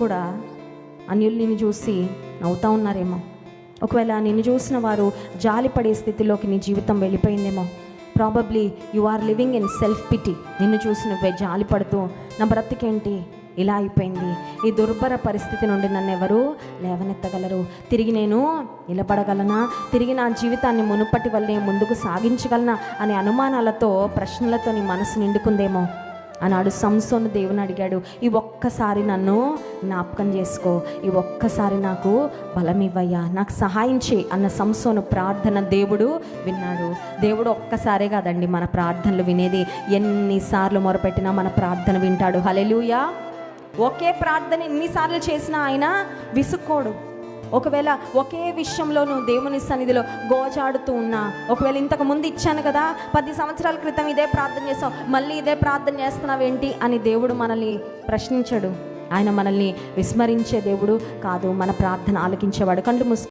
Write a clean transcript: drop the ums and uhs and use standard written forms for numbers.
కూడా అన్యులు నిన్ను చూసి నవ్వుతూ ఉన్నారేమో. ఒకవేళ నిన్ను చూసిన వారు జాలిపడే స్థితిలోకి నీ జీవితం వెళ్ళిపోయిందేమో. Probably you are living in self pity. నిన్ను చూసి నువ్వే జాలి పడుతూ, నా బ్రతికేంటి ఇలా అయిపోయింది, ఈ దుర్భర పరిస్థితి నుండి నన్ను ఎవరు లేవనెత్తగలరు, తిరిగి నేను నిలబడగలనా, తిరిగి నా జీవితాన్ని మునుపటి వల్లే ముందుకు సాగించగలనా అనే అనుమానాలతో, ప్రశ్నలతో నీ మనసు నిండుకుందేమో. అన్నాడు సంసోను దేవుని అడిగాడు, ఈ ఒక్కసారి నన్ను జ్ఞాపకం చేసుకో, ఈ ఒక్కసారి నాకు బలం ఇవ్వయ్యా, నాకు సహాయం చేయి అన్న సంసోను ప్రార్థన దేవుడు విన్నాడు. దేవుడు ఒక్కసారే కాదండి మన ప్రార్థనలు వినేది, ఎన్నిసార్లు మొరపెట్టినా మన ప్రార్థన వింటాడు. హల్లెలూయా. ఒకే ప్రార్థన ఎన్నిసార్లు చేసినా ఆయన విసుక్కోడు. ఒకవేళ ఒకే విషయంలో నువ్వు దేవుని సన్నిధిలో గోజాడుతూ ఉన్నా, ఒకవేళ ఇంతకు ముందు ఇచ్చాను కదా, 10 సంవత్సరాల క్రితం ఇదే ప్రార్థన చేసావు, మళ్ళీ ఇదే ప్రార్థన చేస్తున్నావేంటి అని దేవుడు మనల్ని ప్రశ్నించడు. ఆయన మనల్ని విస్మరించే దేవుడు కాదు, మన ప్రార్థన ఆలకించేవాడు. కళ్ళు